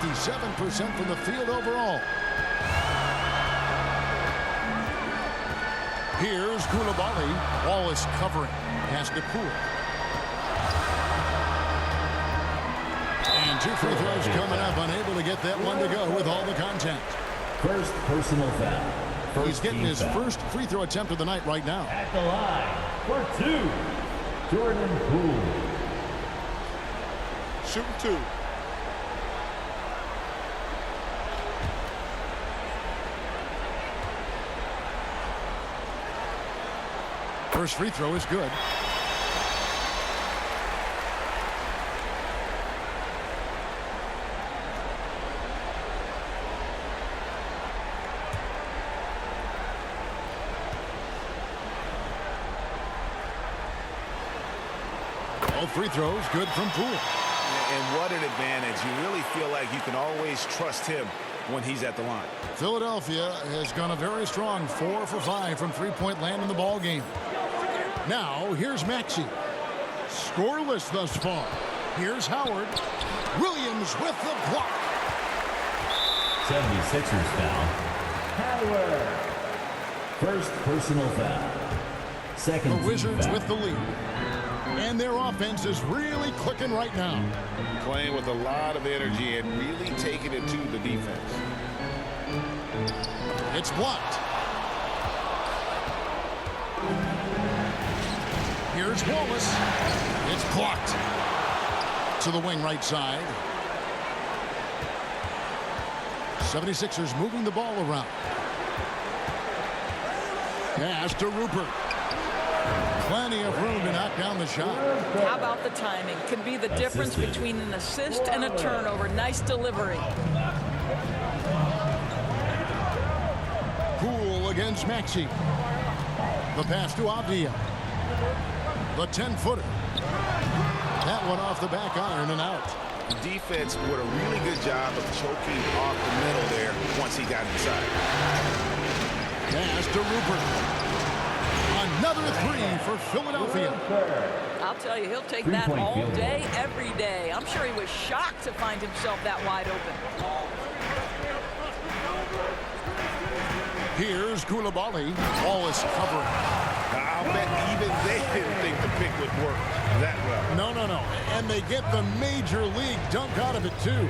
57% from the field overall. Here's Koulibaly. Wallace covering. Pass to Poole. And 2 free throws coming up. Unable to get that one to go with all the contact. First personal foul. He's getting his first free throw attempt of the night right now. At the line for 2, Jordan Poole. Shooting 2. First free throw is good. All free throws good from Poole. And what an advantage. You really feel like you can always trust him when he's at the line. Philadelphia has gone a very strong 4 for 5 from three-point land in the ball game. Now, here's Maxey. Scoreless thus far. Here's Howard. Williams with the block. 76ers foul. Howard. First personal foul. Second The Wizards foul. with the lead. And their offense is really clicking right now. Playing with a lot of energy and really taking it to the defense. It's blocked. Here's Wallace. It's blocked. To the wing right side. 76ers moving the ball around. Pass to Rupert. Plenty of room to knock down the shot. How about the timing? Can be the difference between an assist and a turnover. Nice delivery. Poole against Maxey. The pass to Avdia. The 10-footer. That one off the back iron and out. The defense did a really good job of choking off the middle there once he got inside. Pass to Rupert. Another 3 for Philadelphia. I'll tell you, he'll take that all day, every day. I'm sure he was shocked to find himself that wide open. Here's Koulibaly. Wallace covering. I'll bet even they didn't think the pick would work that well. No. And they get the major league dunk out of it, too.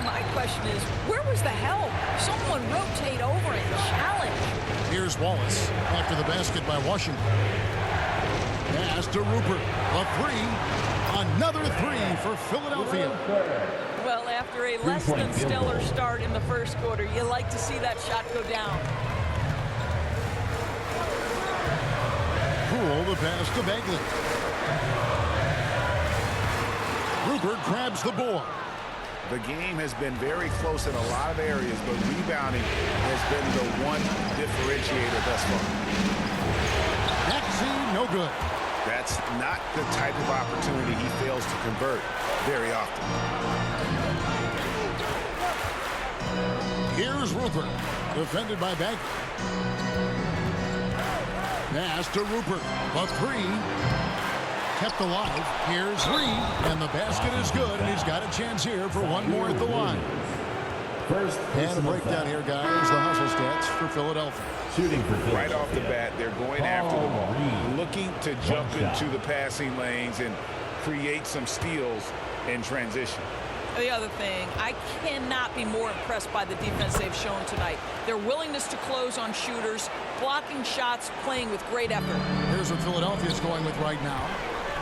My question is, where was the help? Someone rotate over and challenge. Here's Wallace after the basket by Washington. Pass to Rupert. A 3. Another 3 for Philadelphia. Well, after a less than stellar start in the first quarter, you like to see that shot go down. Poole the pass to Bagley. Rupert grabs the board. The game has been very close in a lot of areas, but rebounding has been the one differentiator thus far. Maxey, no good. That's not the type of opportunity he fails to convert very often. Here's Rupert, defended by Bagley. Pass to Rupert, a 3. Kept alive. Here's 3, and the basket is good, and he's got a chance here for one more at the line. First And a breakdown here, guys. The hustle stats for Philadelphia. Shooting for Philadelphia. Right off the bat, they're going after the ball, looking to jump into the passing lanes and create some steals in transition. The other thing, I cannot be more impressed by the defense they've shown tonight. Their willingness to close on shooters, blocking shots, playing with great effort. Here's what Philadelphia's going with right now.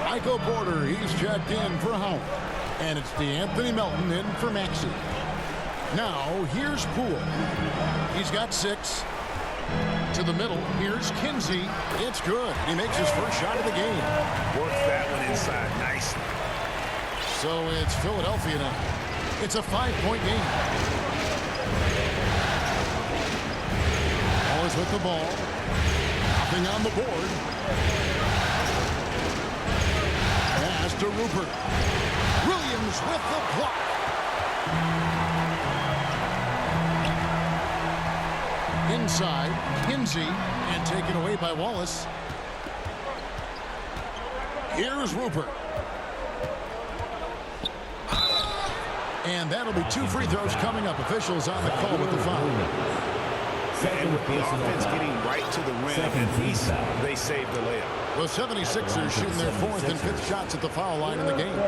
Michael Porter, he's checked in for Howard. And it's DeAnthony Melton in for Maxey. Now, here's Poole. He's got 6. To the middle, here's Kinsey. It's good. He makes his first shot of the game. Works that one inside nicely. So it's Philadelphia now. It's a 5-point game. Always with the ball. Nothing on the board. Pass to Rupert. Williams with the block. Inside, Kinsey, and taken away by Wallace. Here's Rupert. And that'll be 2 free throws coming up. Officials on the call with the foul. And with the offense getting right to the rim, at least they saved the layup. The 76ers shooting their 4th and 5th shots at the foul line in the game.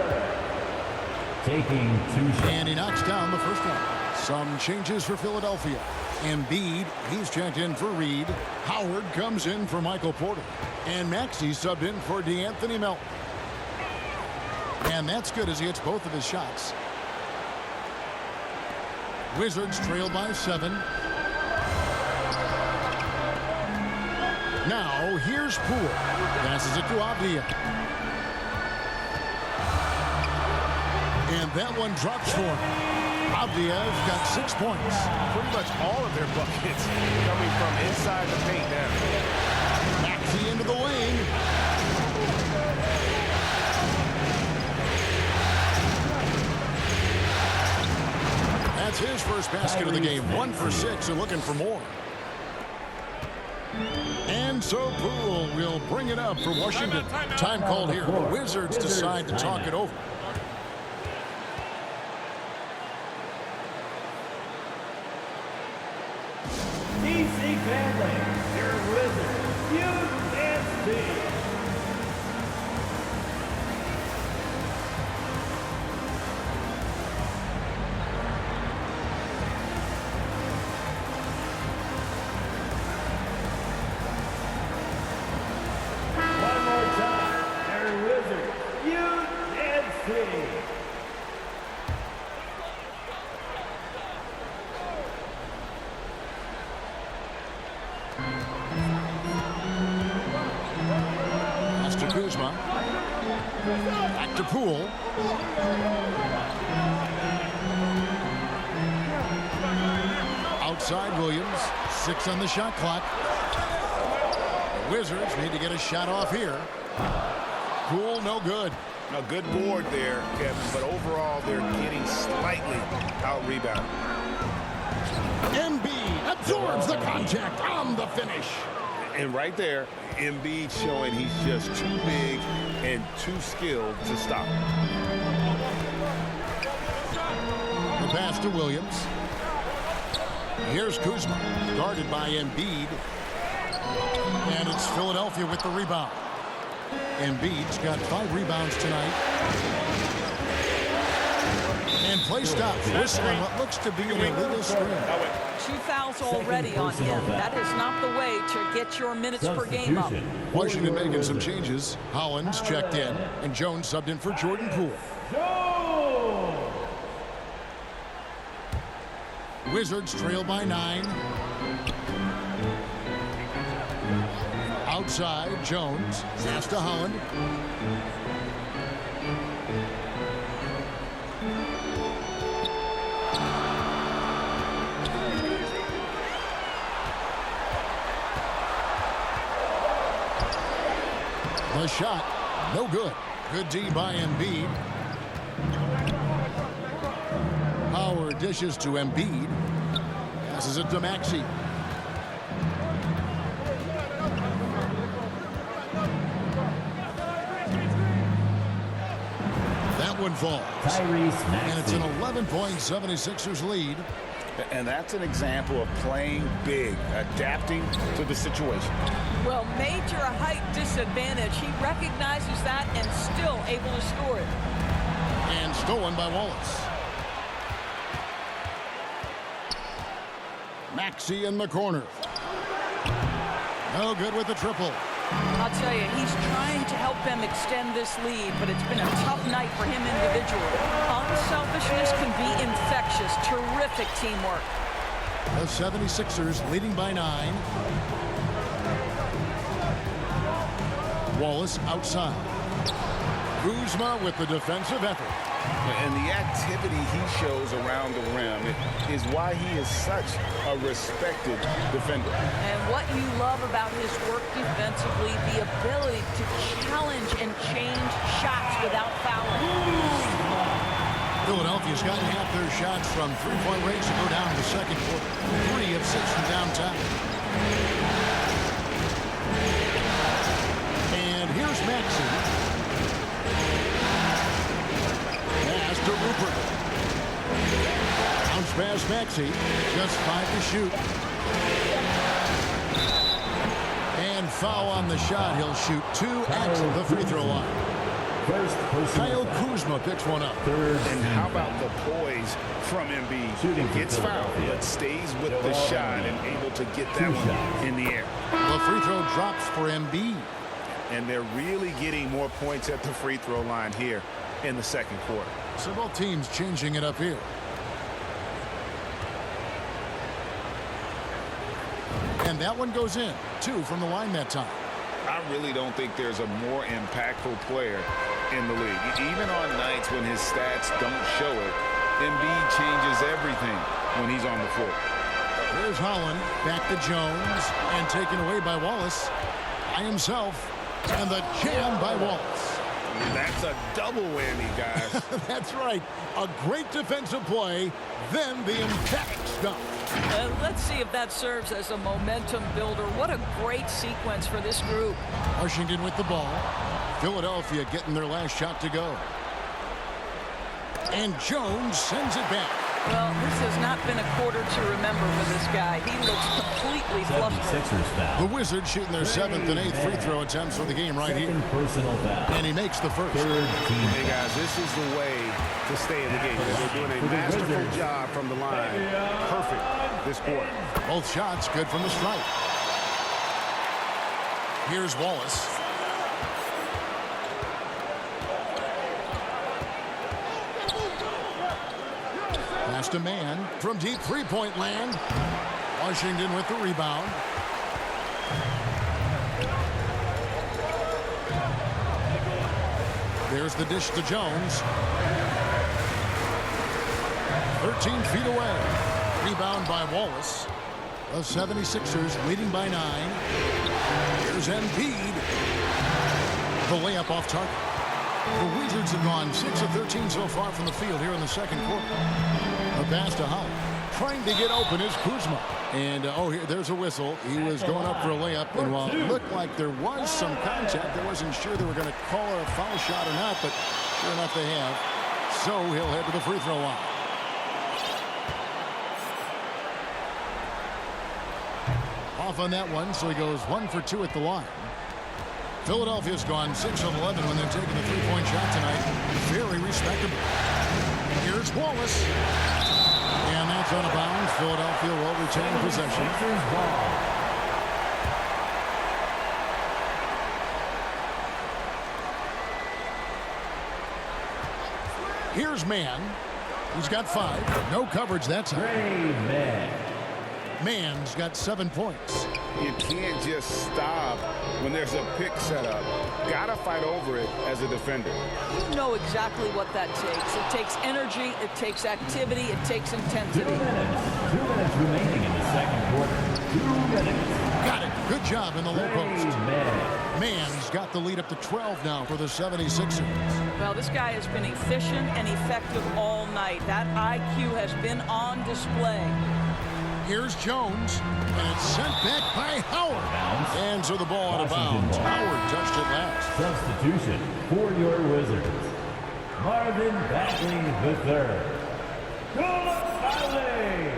Taking 2 shots. And he knocks down the first one. Some changes for Philadelphia. Embiid, he's checked in for Reed. Howard comes in for Michael Porter. And Maxey subbed in for DeAnthony Melton. And that's good as he hits both of his shots. Wizards trail by 7. Now, here's Poole. Passes it to Avdia. And that one drops for him. Avdia's got 6 points. Pretty much all of their buckets coming from inside the paint now. Maxey into the wing. That's his first basket of the game. 1 for 6 and looking for more. And so Poole will bring it up for Washington. Time called here. The Wizards decide to talk it over. DC family, your Wizards, UNC. One more time, your Wizards, UNC. That's to Kuzma. Back to Poole. Outside Williams. 6 on the shot clock. The Wizards need to get a shot off here. Poole, no good. A good board there, Kevin, but overall they're getting slightly out-rebounded. Embiid absorbs the contact on the finish. And right there, Embiid showing he's just too big and too skilled to stop. The pass to Williams. Here's Kuzma, guarded by Embiid. And it's Philadelphia with the rebound. Embiid's got 5 rebounds tonight. And play stops. Whistling what looks to be an illegal screen. 2 fouls already on him. That is not the way to get your minutes per game up. Washington making some changes. Hollins checked in, and Jones subbed in for Jordan Poole. Wizards trail by 9. Outside, Jones. Pass to Holland. The shot, no good. Good D by Embiid. Howard dishes to Embiid. Passes it to Maxey. That one falls. And it's an 11-point 76ers lead. And that's an example of playing big, adapting to the situation. Well, major height disadvantage. He recognizes that and still able to score it. And stolen by Wallace. Maxey in the corner. No good with the triple. I'll tell you, he's trying to help them extend this lead, but it's been a tough night for him individually. Unselfishness can be infectious. Terrific teamwork. The 76ers leading by 9. Wallace outside. Kuzma with the defensive effort. And the activity he shows around the rim is why he is such a respected defender. And what you love about his work defensively, the ability to challenge and change shots without fouling. Philadelphia's gotten half their shots from three-point range to go down in the second quarter. 3 of 6 from downtown. And here's Maxey. Pass to Rupert. past Maxey. Just 5 to shoot. And foul on the shot. He'll shoot 2 at the free throw line. First personal Kyle foul. Kuzma picks one up. Third And team how about foul. the poise from Embiid? Shooting for Gets fouled, Philadelphia. but stays with the Joel shot Embiid. and able to get that 2 one shots. in the air. The free throw drops for Embiid. And they're really getting more points at the free throw line here in the second quarter. So both teams changing it up here. And that one goes in. 2 from the line that time. I really don't think there's a more impactful player in the league. Even on nights when his stats don't show it, Embiid changes everything when he's on the floor. Here's Holland. Back to Jones. And taken away by Wallace. By himself. And the jam by Wallace. That's a double whammy, guys. That's right. A great defensive play. Then the emphatic stuff. Let's see if that serves as a momentum builder. What a great sequence for this group. Washington with the ball. Philadelphia getting their last shot to go. And Jones sends it back. Well, this has not been a quarter to remember for this guy. He looks completely flustered. 76ers foul. The Wizards shooting their 7th and 8th free throw attempts for the game right here. Second personal foul. And he makes the first. Third team Hey, guys, this is the way to stay in the game. They're doing a masterful job from the line. Perfect this quarter. Both shots good from the stripe. Here's Wallace. Pass to man from deep three-point land. Washington with the rebound. There's the dish to Jones. 13 feet away. Rebound by Wallace. The 76ers leading by 9. Here's Embiid. The layup off target. The Wizards have gone 6 of 13 so far from the field here in the second quarter. A pass to Holland. Trying to get open is Kuzma. And, there's a whistle. He was going up for a layup. And while it looked like there was some contact, I wasn't sure they were going to call it a foul shot or not, but sure enough they have. So he'll head to the free throw line. Off on that one, so he goes 1 for 2 at the line. Philadelphia's gone 6 of 11 when they're taking the three-point shot tonight. Very respectable. Here's Wallace. And that's out of bounds. Philadelphia will retain possession. Sixers ball. Here's Mann. He's got 5. No coverage that time. Trey Mann. Mann's got 7 points. You can't just stop when there's a pick set up. Gotta fight over it as a defender. You know exactly what that takes. It takes energy, it takes activity, it takes 2 intensity. minutes. 2 minutes remaining in the second quarter. 2 minutes. Got it. Good job in the low Trey post. Mann. Mann's got the lead up to 12 now for the 76ers. Well, this guy has been efficient and effective all night. That IQ has been on display. Here's Jones, and it's sent back by Howard. Bounce. And so the ball out of Washington bounds. ball. Howard touched it last. Substitution for your Wizards. Marvin Bagley III. Koulibaly.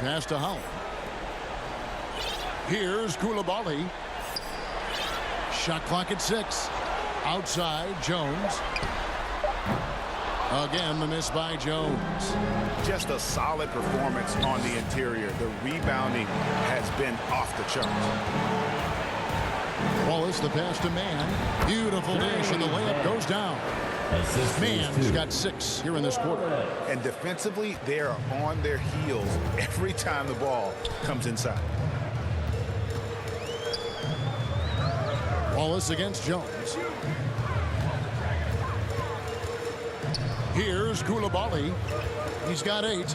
Pass to Howard. Here's Koulibaly. Shot clock at 6. Outside, Jones. Again, the miss by Jones. Just a solid performance on the interior. The rebounding has been off the charts. Wallace, the pass to Mann. Beautiful dish, and the layup goes down. Assist Mann's 2. got 6 here in this quarter. And defensively, they are on their heels every time the ball comes inside. Wallace against Jones. Here's Koulibaly. He's got 8.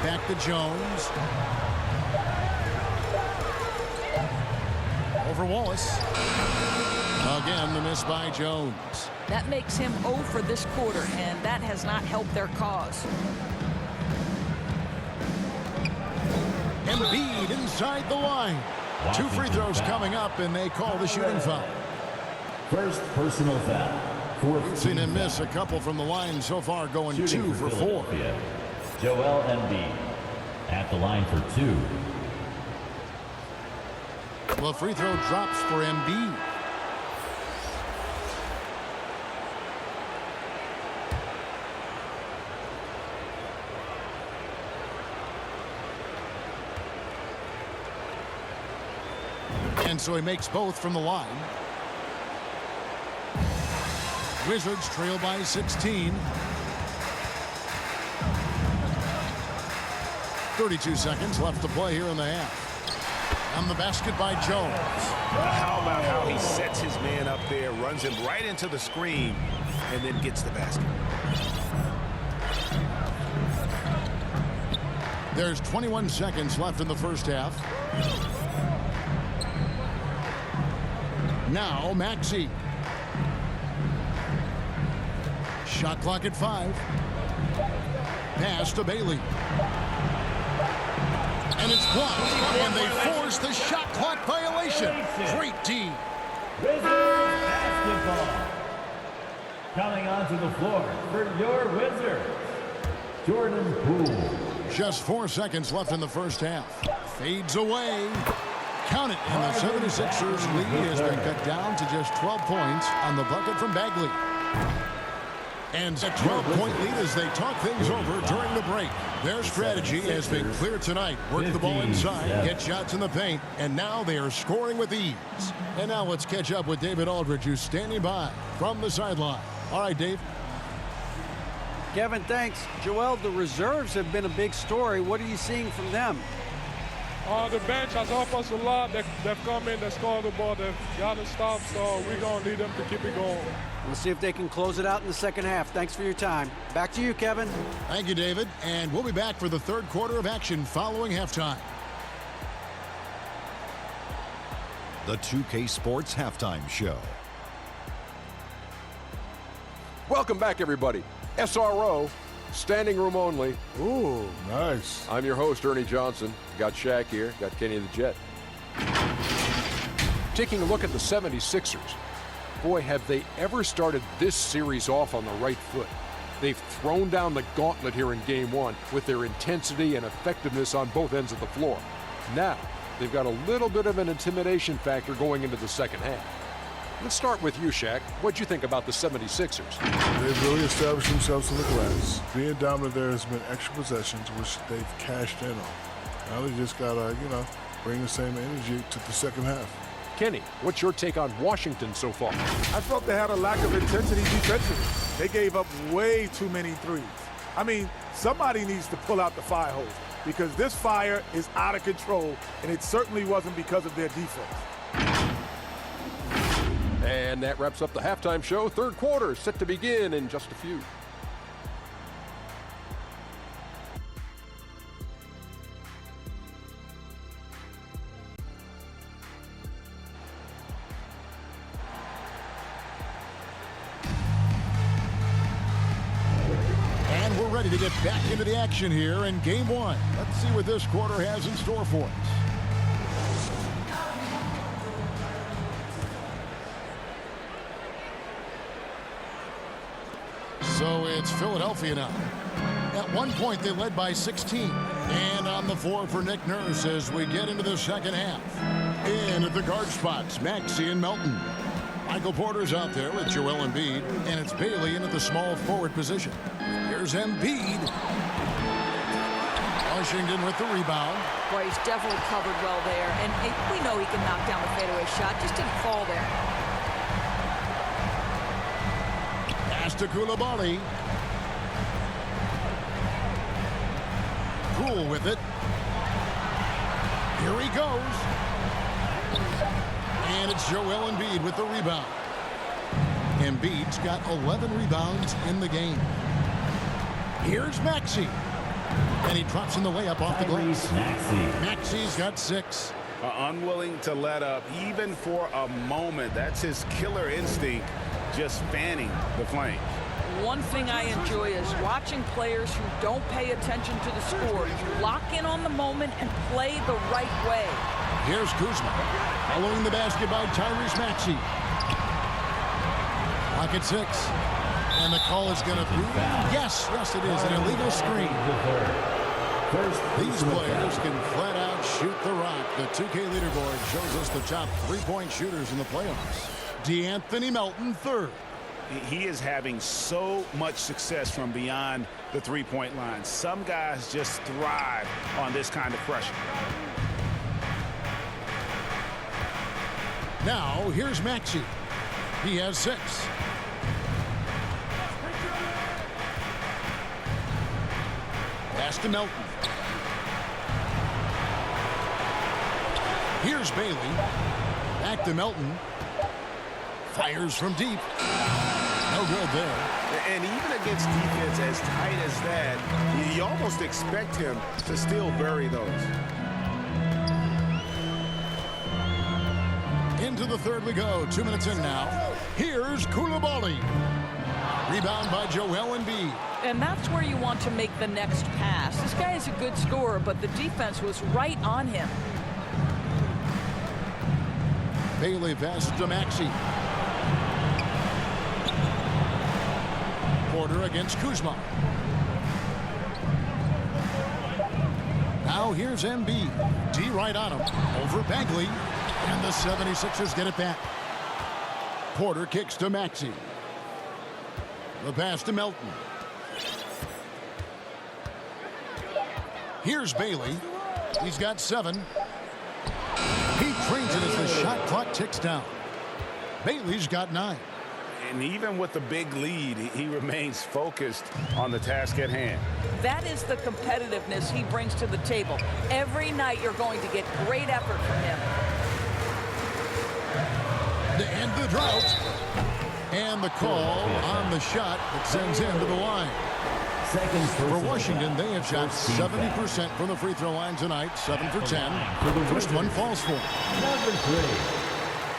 Back to Jones. Over Wallace. Again, the miss by Jones. That makes him 0 for this quarter, and that has not helped their cause. Embiid inside the line. 2 free throws coming up, and they call the shooting foul. First personal foul. We've seen him miss a couple from the line so far, going 2 for 4. Philadelphia. Joel Embiid at the line for 2. Well, free throw drops for Embiid. And so he makes both from the line. Wizards trail by 16. 32 seconds left to play here in the half. On the basket by Jones. How about how he sets his man up there, runs him right into the screen, and then gets the basket. There's 21 seconds left in the first half. Now Maxey. Shot clock at 5. Pass to Bailey. And it's blocked. And they force the shot clock violation. Great D. Wizards basketball. Coming onto the floor for your Wizards, Jordan Poole. Just 4 seconds left in the first half. Fades away. Count it, and the 76ers lead has been cut down to just 12 points on the bucket from Bagley. And a 12-point lead as they talk things over during the break. Their strategy has been clear tonight. Work the ball inside, get shots in the paint, and now they are scoring with ease. And now let's catch up with David Aldridge, who's standing by from the sideline. All right, Dave. Kevin, thanks. Joel, the reserves have been a big story. What are you seeing from them? The bench has helped us a lot. They've come in, they scored the ball, they've gotten stopped, so we're going to need them to keep it going. We'll see if they can close it out in the second half. Thanks for your time. Back to you, Kevin. Thank you, David. And we'll be back for the third quarter of action following halftime. The 2K Sports Halftime Show. Welcome back, everybody. SRO, standing room only. Ooh, nice. I'm your host, Ernie Johnson. Got Shaq here, got Kenny the Jet. Taking a look at the 76ers. Boy, have they ever started this series off on the right foot. They've thrown down the gauntlet here in Game 1 with their intensity and effectiveness on both ends of the floor. Now, they've got a little bit of an intimidation factor going into the second half. Let's start with you, Shaq. What'd you think about the 76ers? They've really established themselves on the glass. Being dominant there has been extra possessions, which they've cashed in on. Now they just got to, bring the same energy to the second half. Kenny, what's your take on Washington so far? I felt they had a lack of intensity defensively. They gave up way too many threes. I mean, somebody needs to pull out the fire hose because this fire is out of control, and it certainly wasn't because of their defense. And that wraps up the halftime show. Third quarter set to begin in just a few. And we're ready to get back into the action here in Game 1. Let's see what this quarter has in store for us. So it's Philadelphia now. At one point, they led by 16. And on the floor for Nick Nurse as we get into the second half. In at the guard spots, Maxey and Melton. Michael Porter's out there with Joel Embiid. And it's Bailey into the small forward position. Here's Embiid. Washington with the rebound. Boy, he's definitely covered well there. And we know he can knock down the fadeaway shot. Just didn't fall there. To Koulibaly. Poole with it. Here he goes. And it's Joel Embiid with the rebound. Embiid's got 11 rebounds in the game. Here's Maxey. And he drops in the layup off the glass. Maxey's got 6. Unwilling to let up even for a moment. That's his killer instinct. Just fanning the flames. One thing I enjoy is watching players who don't pay attention to the score. You lock in on the moment and play the right way. Here's Kuzma. Following the basket by Tyrese Maxey. Clock at 6. And the call is going to be, yes, it is, an illegal screen. These players can flat out shoot the rock. The 2K leaderboard shows us the top three-point shooters in the playoffs. DeAnthony Melton, third. He is having so much success from beyond the three-point line. Some guys just thrive on this kind of pressure. Now, here's Maxey. He has 6. Pass to Melton. Here's Bailey. Back to Melton. Fires from deep. No good there. And even against defense as tight as that, you almost expect him to still bury those. Into the third we go. 2 minutes in now. Here's Coulibaly. Rebound by Joel Embiid. And that's where you want to make the next pass. This guy is a good scorer, but the defense was right on him. Bailey passes to Maxey. Porter against Kuzma. Now here's Embiid. D right on him. Over Bagley. And the 76ers get it back. Porter kicks to Maxey. The pass to Melton. Here's Bailey. He's got 7. He trains it as the shot clock ticks down. Bailey's got 9. And even with the big lead, he remains focused on the task at hand. That is the competitiveness he brings to the table. Every night you're going to get great effort from him. To end the drought. And the call on the shot that sends him to the line. For Washington, they have shot 70% from the free throw line tonight, 7 for 10. The first one falls for. Number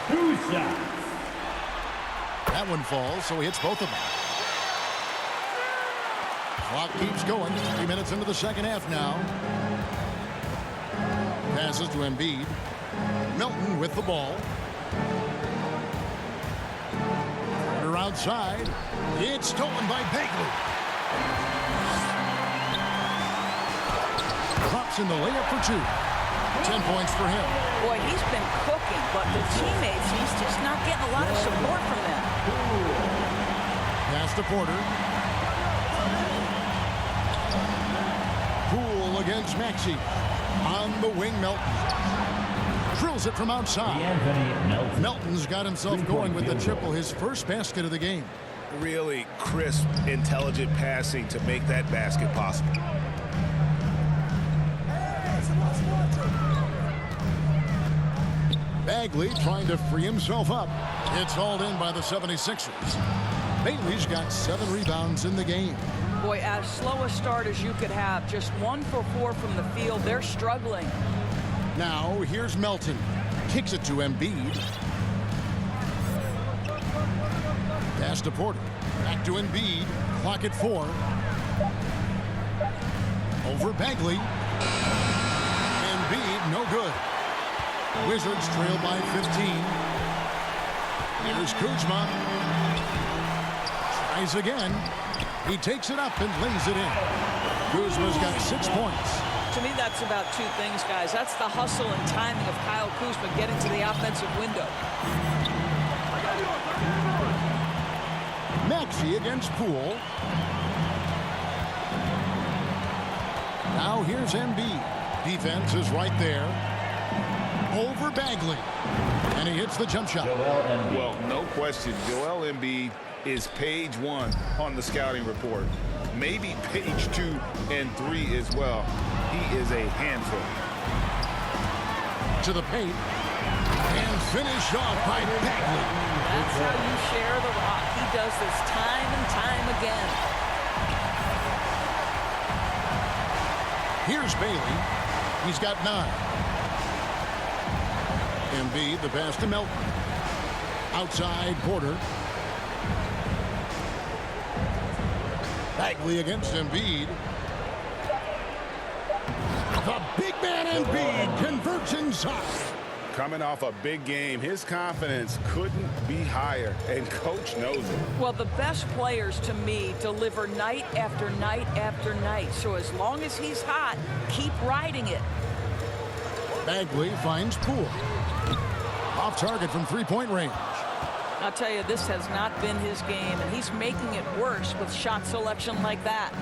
3. 2 shots. That one falls, so he hits both of them. Clock keeps going. 3 minutes into the second half now. Passes to Embiid. Melton with the ball. Porter outside. It's stolen by Bagley. Drops in the layup for 2. 10 points for him. Boy, he's been cooking, but the teammates, he's just not getting a lot of support from them. Pass to Porter. Poole against Maxey. On the wing, Melton. Drills it from outside. Melton's got himself going with the triple, his first basket of the game. Really crisp, intelligent passing to make that basket possible. Bagley trying to free himself up. It's hauled in by the 76ers. Bailey's got 7 rebounds in the game. Boy, as slow a start as you could have. Just 1 for 4 from the field. They're struggling. Now here's Melton. Kicks it to Embiid. Pass to Porter. Back to Embiid. Clock at 4. Over Bagley. Embiid, no good. Wizards trail by 15. Here's Kuzma. Tries again. He takes it up and lays it in. Kuzma's got 6 points. To me, that's about 2 things, guys. That's the hustle and timing of Kyle Kuzma getting to the offensive window. Maxey against Poole. Now here's Embiid. Defense is right there. Over Bagley. And he hits the jump shot. Well, no question. Joel Embiid is page 1 on the scouting report. Maybe page 2 and 3 as well. He is a handful. To the paint. And finished off by Bagley. That's how you share the rock. He does this time and time again. Here's Bailey. He's got 9. Embiid, the pass to Melton. Outside, Porter. Bagley against Embiid. The big man Embiid converts inside. Coming off a big game, his confidence couldn't be higher, and Coach knows it. Well, the best players, to me, deliver night after night after night. So as long as he's hot, keep riding it. Bagley finds Poole. Off target from three-point range. I'll tell you, this has not been his game, and he's making it worse with shot selection like that.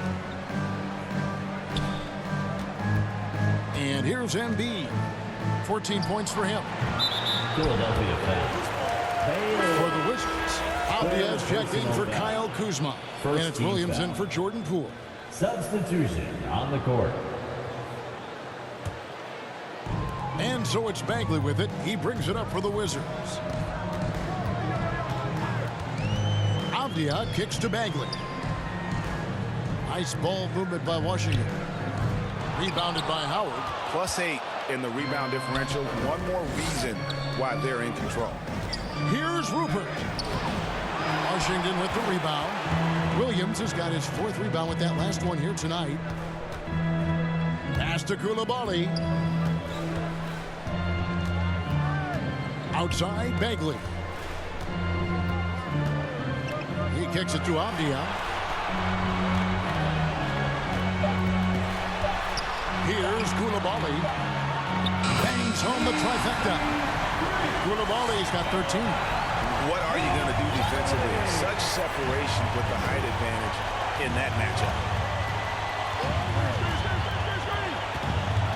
And here's Embiid. 14 points for him. Philadelphia fans. For the Wizards, Albiaz checked in for Kyle Kuzma. And it's Williams in for Jordan Poole. Substitution on the court. And so it's Bagley with it. He brings it up for the Wizards. Avdia kicks to Bagley. Nice ball movement by Washington. Rebounded by Howard. +8 in the rebound differential. One more reason why they're in control. Here's Rupert. Washington with the rebound. Williams has got his 4th rebound with that last one here tonight. Pass to Coulibaly. Outside, Bagley. He kicks it to Avdia. Here's Coulibaly. Bangs home the trifecta. Coulibaly's got 13. What are you going to do defensively? Such separation with the height advantage in that matchup.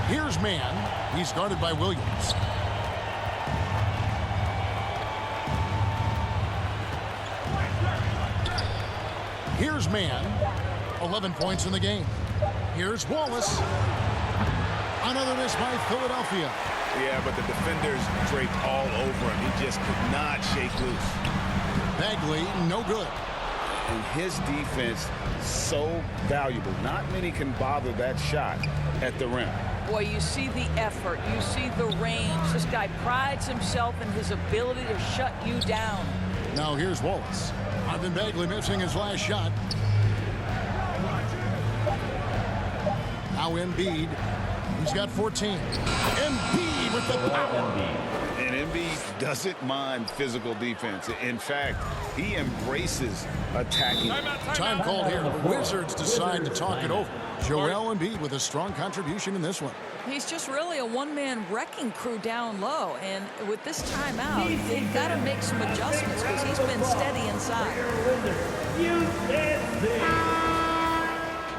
Here's Mann. He's guarded by Williams. Here's Mann. 11 points in the game. Here's Wallace. Another miss by Philadelphia. Yeah, but the defenders draped all over him. He just could not shake loose. Bagley, no good. And his defense, so valuable. Not many can bother that shot at the rim. Boy, you see the effort. You see the range. This guy prides himself in his ability to shut you down. Now here's Wallace. Ivan Bagley missing his last shot. Now Embiid. He's got 14. Embiid with the power. And Embiid doesn't mind physical defense. In fact, he embraces attacking. Time called here. The Wizards decide to talk it over. Joel Embiid with a strong contribution in this one. He's just really a one-man wrecking crew down low. And with this timeout, they've got to make some adjustments because he's been steady inside.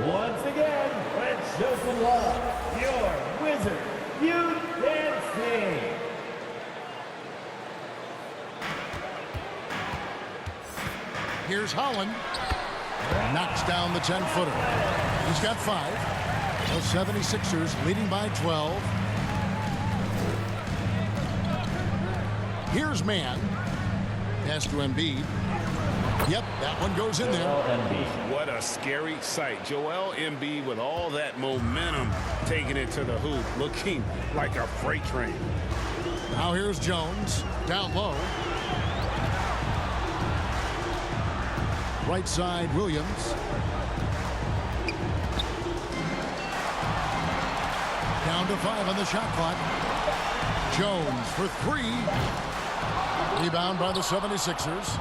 Once again, let's show some love. Your Wizard, UNC. Here's Holland. Knocks down the 10-footer. He's got 5. The 76ers leading by 12. Here's Mann. Pass to Embiid. Yep, that one goes in there. What a scary sight. Joel Embiid with all that momentum taking it to the hoop, looking like a freight train. Now here's Jones. Down low. Right side, Williams. Down to 5 on the shot clock. Jones for 3. Rebound by the 76ers.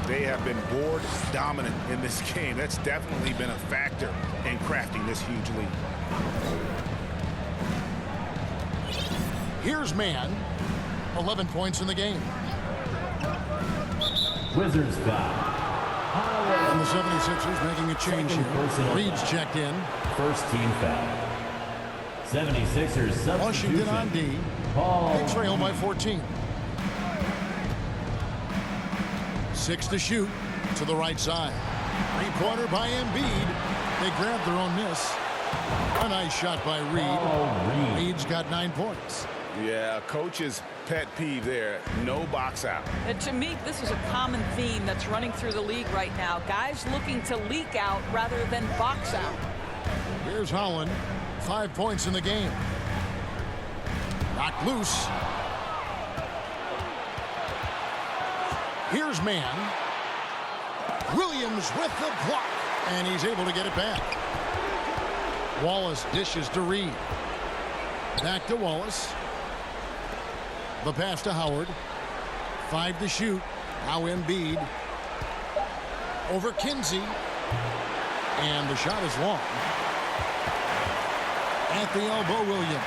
They have been board dominant in this game. That's definitely been a factor in crafting this huge lead. Here's Mann. 11 points in the game. Wizards foul. And the 76ers making a change here. Reed's checked in. First team foul. 76ers substitution. Washington on D. They trail by 14. 6 to shoot to the right side. 3-pointer by Embiid. They grab their own miss. A nice shot by Reed. Reed's got 9 points. Yeah, coach's pet peeve there. No box out. And to me, this is a common theme that's running through the league right now. Guys looking to leak out rather than box out. Here's Holland. 5 points in the game. Knocked loose. Here's Mann. Williams with the block. And he's able to get it back. Wallace dishes to Reed. Back to Wallace. The pass to Howard. 5 to shoot. Now Embiid. Over Kinsey. And the shot is long. At the elbow, Williams.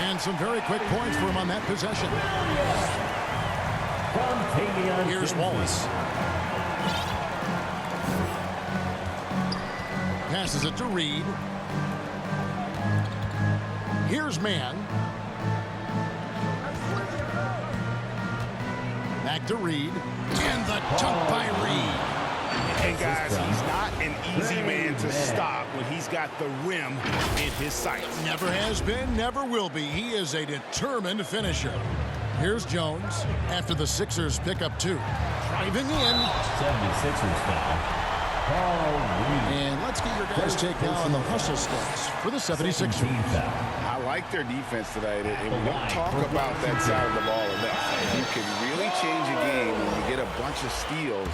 And some very quick points for him on that possession. Here's Wallace. Passes it to Reed. Here's Mann. Back to Reed. And the dunk by Reed. And guys, he's not an easy man to stop when he's got the rim in his sights. Never has been, never will be. He is a determined finisher. Here's Jones after the Sixers pick up 2. Driving in. 76ers foul. And let's get your guys' take now on the hustle stats for the 76ers. I like their defense tonight, and we don't talk about that side of the ball enough. You can really change a game when you get a bunch of steals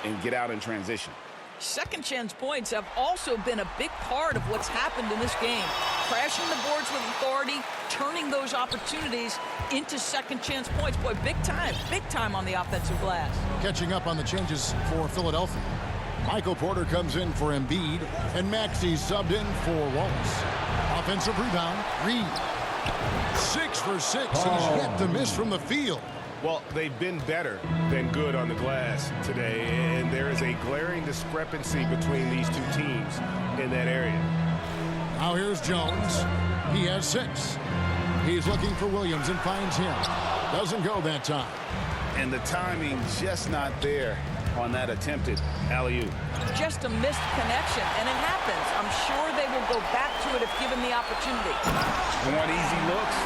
and get out in transition. Second chance points have also been a big part of what's happened in this game. Crashing the boards with authority, turning those opportunities into second chance points. Boy, big time on the offensive glass. Catching up on the changes for Philadelphia. Michael Porter comes in for Embiid, and Maxey subbed in for Wallace. Offensive rebound, Reed. 6 for 6. He's yet to miss from the field. Well, they've been better than good on the glass today, and there is a glaring discrepancy between these two teams in that area. Now here's Jones. He has 6. He's looking for Williams and finds him. Doesn't go that time. And the timing just not there on that attempted alley-oop. Just a missed connection, and it happens. I'm sure they will go back to it if given the opportunity. Want easy looks?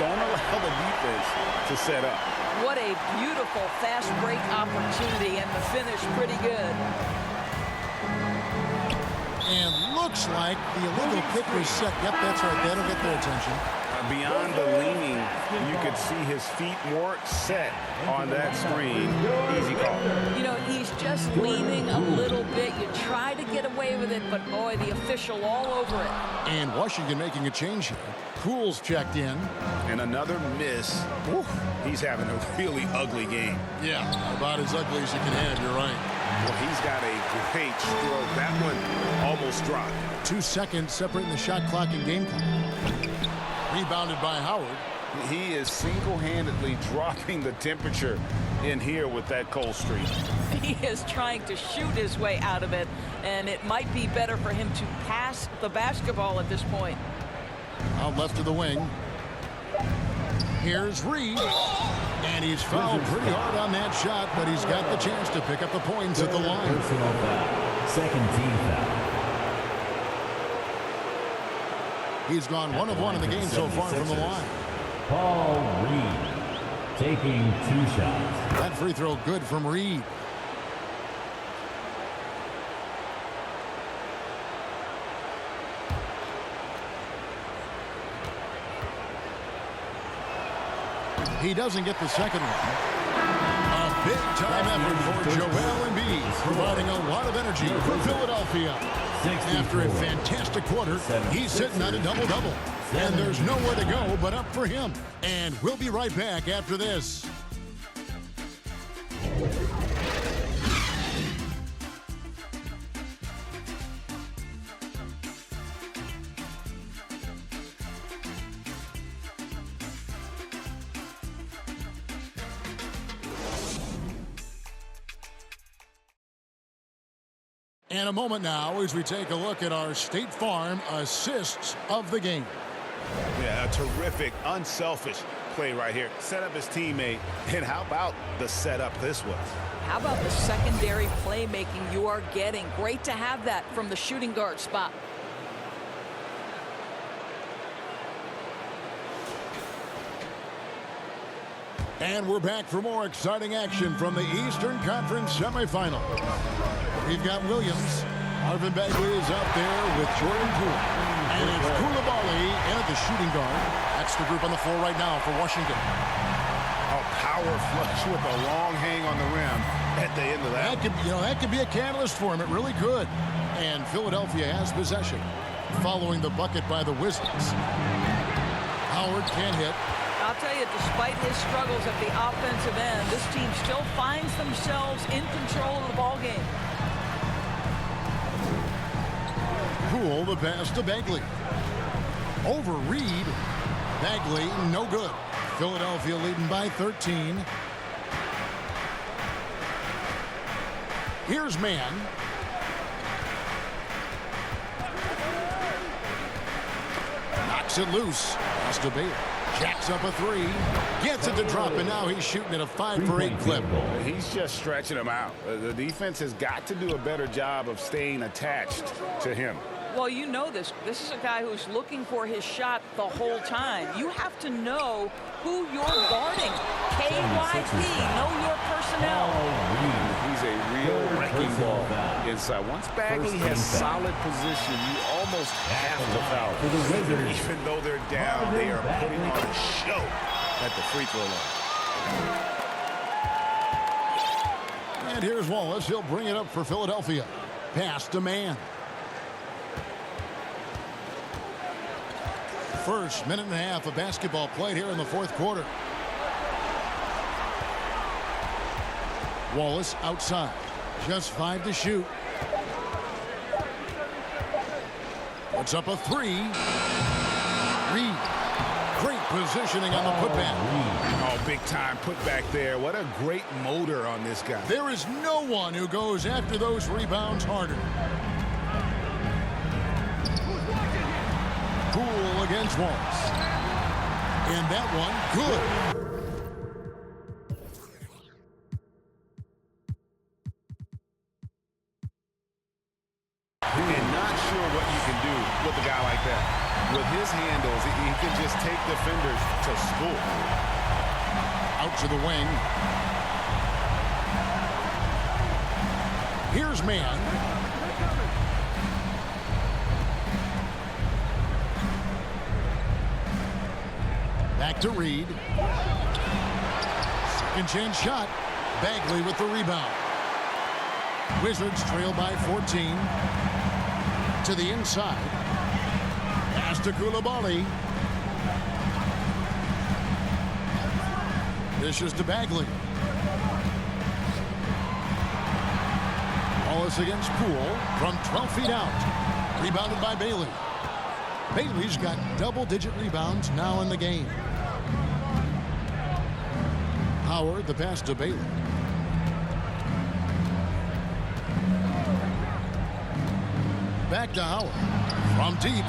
Don't allow the defense to set up. What a beautiful fast break opportunity, and the finish pretty good. And looks like the illegal kick was set. Yep, that's right. That'll get their attention. Beyond the leaning, you could see his feet more set on that screen. Easy call. You know, he's just leaning a little bit. You try to get away with it, but boy, the official all over it. And Washington making a change here. Poole's checked in. And another miss. Woo. He's having a really ugly game. Yeah, about as ugly as you can have, you're right. Well, he's got a great stroke. That one almost dropped. 2 seconds separating the shot clock and game clock. Rebounded by Howard. He is single-handedly dropping the temperature in here with that cold streak. He is trying to shoot his way out of it, and it might be better for him to pass the basketball at this point. Out left of the wing. Here's Reed. And he's fouled pretty hard on that shot, but he's got the chance to pick up the points at the line. Personal foul. Second team foul. He's gone 1 of 1 in the game so far from the line. Paul Reed taking 2 shots. That free throw good from Reed. He doesn't get the second one. A big-time effort for Joel Embiid, providing a lot of energy for Philadelphia. After a fantastic quarter, he's sitting on a double-double. And there's nowhere to go but up for him. And we'll be right back after this. And a moment now as we take a look at our State Farm assists of the game. Yeah, a terrific, unselfish play right here. Set up his teammate. And how about the setup this was? How about the secondary playmaking you are getting? Great to have that from the shooting guard spot. And we're back for more exciting action from the Eastern Conference semifinal. We've got Williams. Marvin Bagley is out there with Jordan Poole. And it's Coulibaly in at the shooting guard. That's the group on the floor right now for Washington. A power flush with a long hang on the rim at the end of that. That could be a catalyst for him. It really could. And Philadelphia has possession following the bucket by the Wizards. Howard can't hit. I'll tell you, despite his struggles at the offensive end, this team still finds themselves in control of the ball game. Poole, the pass to Bagley. Over Reed. Bagley, no good. Philadelphia leading by 13. Here's Mann. Knocks it loose. Has to Baylor. Jacks up a three. Gets it to drop, and now he's shooting at a 5-for-8 clip. He's just stretching them out. The defense has got to do a better job of staying attached to him. Well, you know this. This is a guy who's looking for his shot the whole time. You have to know who you're guarding. KYP, know your personnel. He's a real wrecking ball inside. Once Bagley has solid position, you almost have to foul. Even though they're down, they are putting on a show at the free throw line. And here's Wallace. He'll bring it up for Philadelphia. Pass to Mann. First minute and a half of basketball played here in the fourth quarter. Wallace outside. Just 5 to shoot. Puts up a three. Reed. Great positioning on the putback. Oh, big time putback there. What a great motor on this guy. There is no one who goes after those rebounds harder. Poole against Wallace. And that one, good. And not sure what you can do with a guy like that. With his handles, he can just take defenders to school. Out to the wing. Here's Mann. Back to Reed. Second chance shot. Bagley with the rebound. Wizards trail by 14. To the inside. Pass to Coulibaly. Dishes to Bagley. Wallace against Poole from 12 feet out. Rebounded by Bailey. Bailey's got double-digit rebounds now in the game. Howard, the pass to Bailey. Back to Howard. From deep.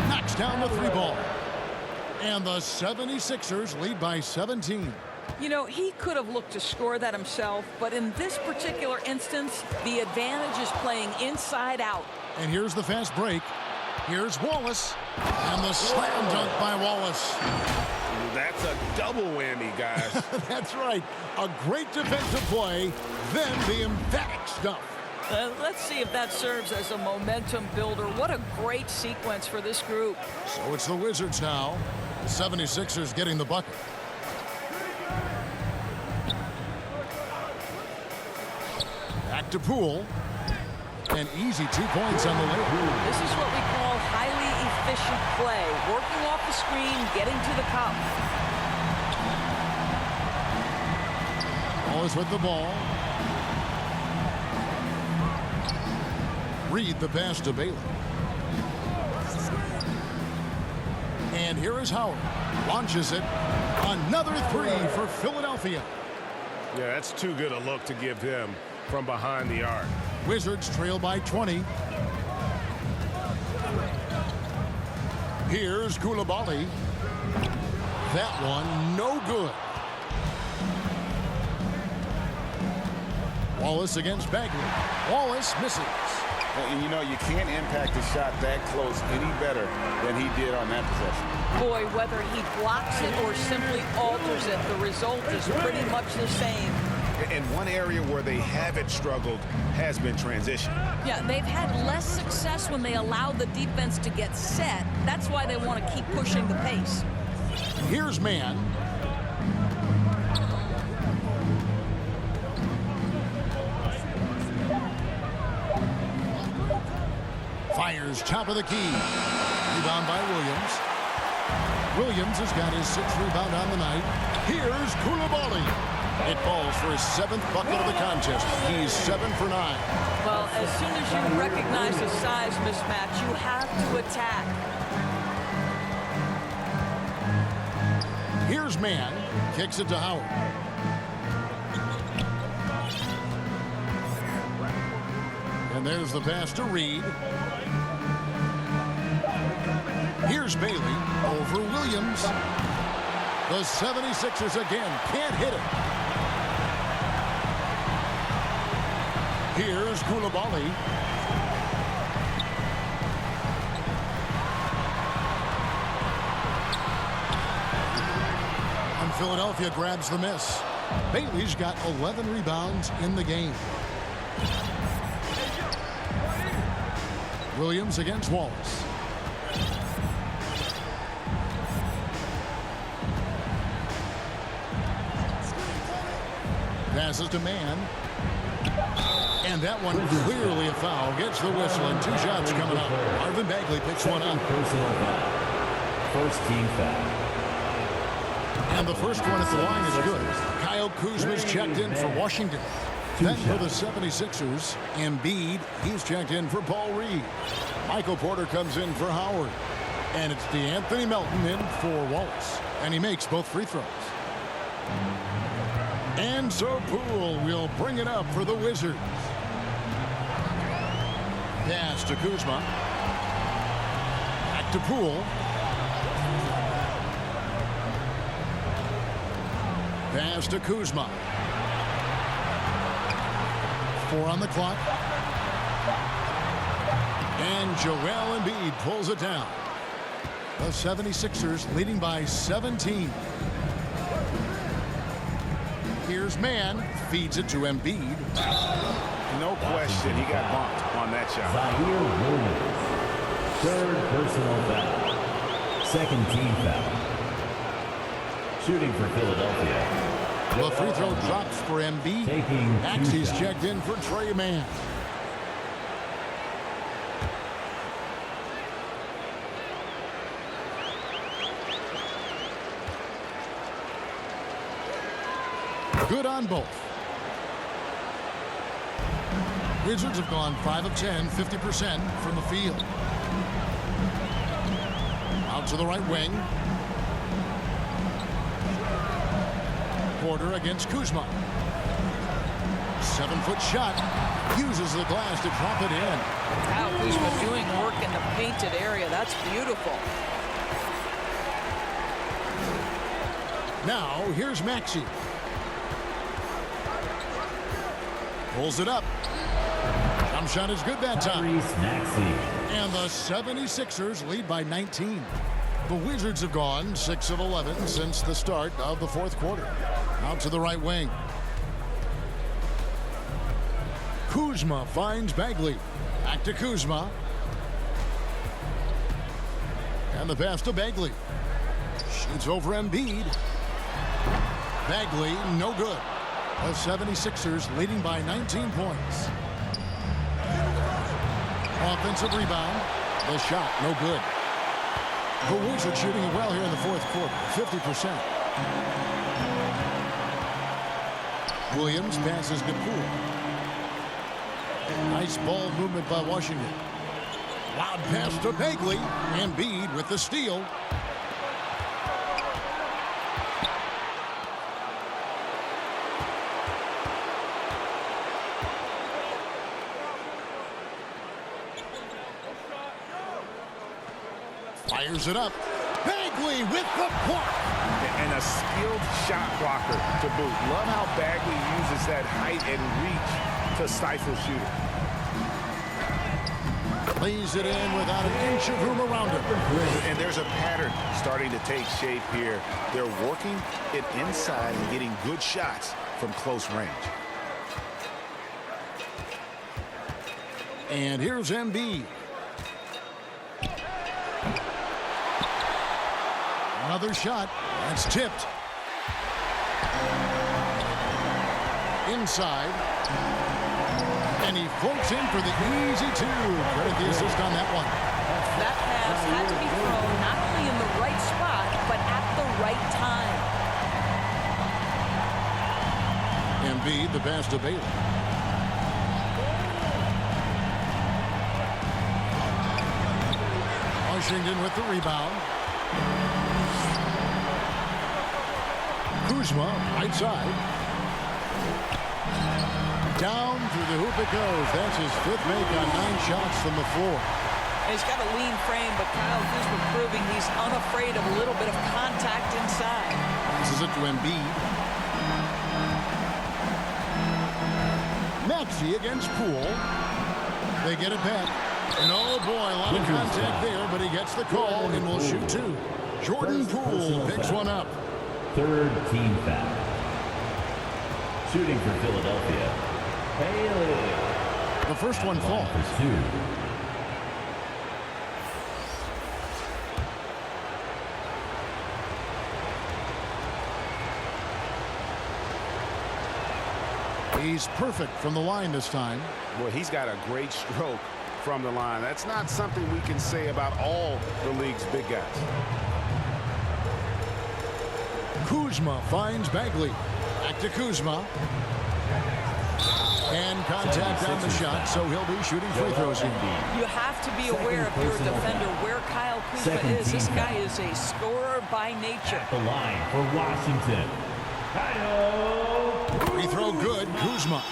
Knocks down the three ball. And the 76ers lead by 17. You know, he could have looked to score that himself, but in this particular instance, the advantage is playing inside out. And here's the fast break. Here's Wallace. And the slam dunk by Wallace. That's a double whammy, guys. That's right. A great defensive play, then the emphatic stuff. Let's see if that serves as a momentum builder. What a great sequence for this group. So it's the Wizards now. The 76ers getting the bucket. Back to Poole. An easy 2 points on the layup. This is what we call highly efficient play. Working off the screen, getting to the cup. Wallace with the ball. Reed the pass to Bailey. And here is Howard. Launches it. Another three for Philadelphia. Yeah, that's too good a look to give him from behind the arc. Wizards trail by 20. Here's Coulibaly. That one no good. Wallace against Bagley. Wallace misses. And you know, you can't impact a shot that close any better than he did on that possession. Boy, whether he blocks it or simply alters it, the result is pretty much the same. And one area where they haven't struggled has been transition. Yeah, they've had less success when they allow the defense to get set. That's why they want to keep pushing the pace. Here's Mann. Fires top of the key. Rebound by Williams. Williams has got his 6th rebound on the night. Here's Coulibaly. It falls for his 7th bucket of the contest. He's 7 for 9. Well, as soon as you recognize the size mismatch, you have to attack. Here's Mann. Kicks it to Howard. And there's the pass to Reed. Here's Bailey over Williams. The 76ers again can't hit it. Here's Coulibaly. And Philadelphia grabs the miss. Bailey's got 11 rebounds in the game. Williams against Wallace. Passes to Mann. And that one clearly a foul. Gets the whistle and 2 shots coming up. Marvin Bagley picks one up. First team foul. And the first one at the line is good. Kyle Kuzma's checked in for Washington. Then for the 76ers, Embiid, he's checked in for Paul Reed. Michael Porter comes in for Howard. And it's DeAnthony Melton in for Wallace. And he makes both free throws. And so Poole will bring it up for the Wizards. Pass to Kuzma. Back to Poole. Pass to Kuzma. 4 on the clock. And Joel Embiid pulls it down. The 76ers leading by 17. Here's Mann. Feeds it to Embiid. No question, he got bumped on that shot. Zaire Williams. 3rd personal foul. 2nd team foul. Shooting for Philadelphia. The free throw drops for Embiid. Maxey's checked in for Trey Mann. Good on both. Wizards have gone 5 of 10, 50% from the field. Out to the right wing. Porter against Kuzma. 7-foot shot. Uses the glass to drop it in. Kyle Kuzma doing work in the painted area. That's beautiful. Now, here's Maxey. Pulls it up. Jump shot is good that time. And the 76ers lead by 19. The Wizards have gone 6 of 11 since the start of the 4th quarter. Out to the right wing. Kuzma finds Bagley. Back to Kuzma. And the pass to Bagley. Shoots over Embiid. Bagley, no good. The 76ers leading by 19 points. Offensive rebound. The shot, no good. The Wizards shooting it well here in the 4th quarter, 50%. Williams passes to Poole. Nice ball movement by Washington. Loud pass to Bagley. Embiid with the steal. Fires it up. Bagley with the block. And a skilled shot blocker to boot. Love how Bagley uses that height and reach to stifle shooter. Lays it in without an inch of room around him. And there's a pattern starting to take shape here. They're working it inside and getting good shots from close range. And here's Embiid. Another shot. That's tipped. Inside. And he floats in for the easy 2. Credit the assist on that one. That pass had to be thrown not only in the right spot, Embiid, the pass to Bailey. Washington with the rebound. Kuzma, right side. Down through the hoop it goes. That's his 5th make on 9 shots from the floor. He's got a lean frame, but Kyle Kuzma proving he's unafraid of a little bit of contact inside. This is it to Embiid. Maxey against Poole. They get it back. And oh boy, a lot of contact there, but he gets the call and will shoot 2. Jordan Poole picks one up. 3rd team foul. Shooting for Philadelphia, Bailey. The first one falls. For 2. He's perfect from the line this time. Well, he's got a great stroke from the line. That's not something we can say about all the league's big guys. Kuzma finds Bagley. Back to Kuzma. And contact on the shot, so he'll be shooting free throws in. You have to be aware if you're a defender where Kyle Kuzma is. This guy is a scorer by nature. At the line for Washington, Kyle. Free throw good, Kuzma.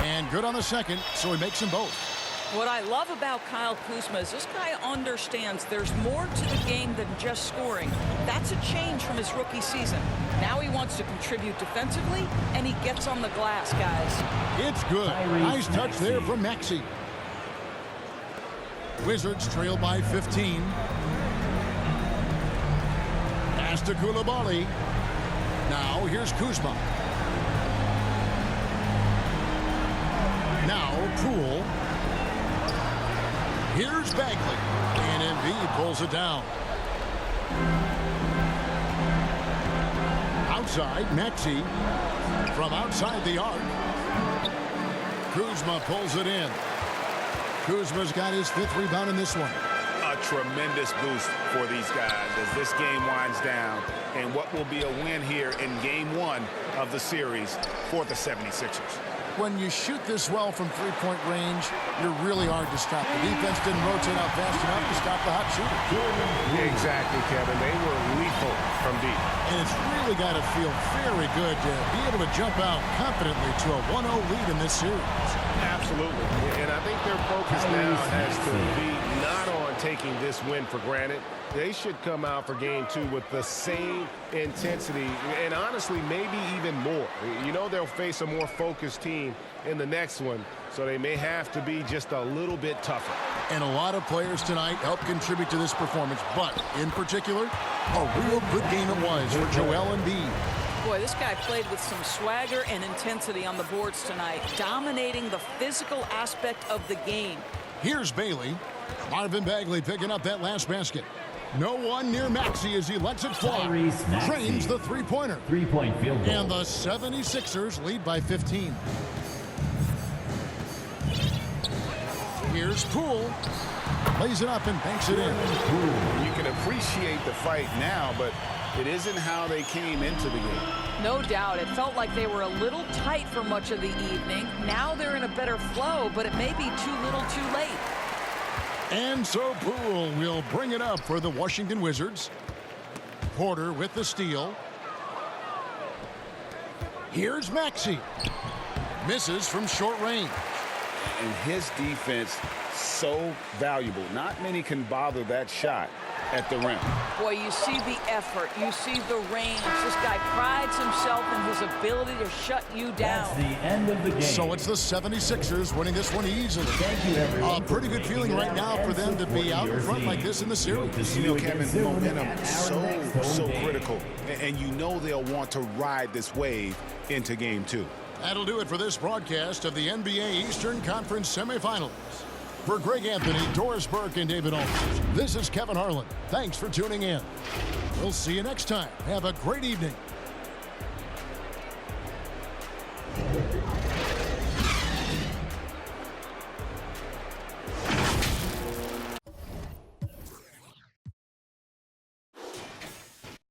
And good on the second, so he makes them both. What I love about Kyle Kuzma is this guy understands there's more to the game than just scoring. That's a change from his rookie season. Now he wants to contribute defensively, and he gets on the glass, guys. It's good. Nice touch there from Maxey. Wizards trail by 15. Pass to Coulibaly. Now here's Kuzma. Now Poole. Here's Bagley. And Embiid pulls it down. Outside, Maxey. From outside the arc. Kuzma pulls it in. Kuzma's got his 5th rebound in this one. A tremendous boost for these guys as this game winds down. And what will be a win here in Game 1 of the series for the 76ers. When you shoot this well from three-point range, you're really hard to stop. The defense didn't rotate out fast enough to stop the hot shooter. Exactly, Kevin. They were lethal from deep. And it's really got to feel very good to be able to jump out confidently to a 1-0 lead in this series. Absolutely. And I think their focus now has to be not on taking this win for granted. They should come out for Game 2 with the same intensity and honestly maybe even more. You know they'll face a more focused team in the next one, so they may have to be just a little bit tougher. And a lot of players tonight helped contribute to this performance, but in particular, a real good game it was for Joel Embiid. Boy, this guy played with some swagger and intensity on the boards tonight, dominating the physical aspect of the game. Here's Bailey. Marvin Bagley picking up that last basket. No one near Maxey as he lets it fly. Drains the three-pointer. 3-point field goal. And the 76ers lead by 15. Here's Poole. Lays it up and banks it in. You can appreciate the fight now, but it isn't how they came into the game. No doubt. It felt like they were a little tight for much of the evening. Now they're in a better flow, but it may be too little too late. And so Poole will bring it up for the Washington Wizards. Porter with the steal. Here's Maxey. Misses from short range. And his defense so valuable. Not many can bother that shot at the rim. Boy, you see the effort. You see the range. This guy prides himself in his ability to shut you down. That's the end of the game. So it's the 76ers winning this one easily. Thank you, everyone. A pretty good feeling right now for them to be out in front like this in the series. You know, Kevin, momentum so critical. And you know they'll want to ride this wave into Game 2. That'll do it for this broadcast of the NBA Eastern Conference semifinals. For Greg Anthony, Doris Burke, and David Aldridge, this is Kevin Harlan. Thanks for tuning in. We'll see you next time. Have a great evening.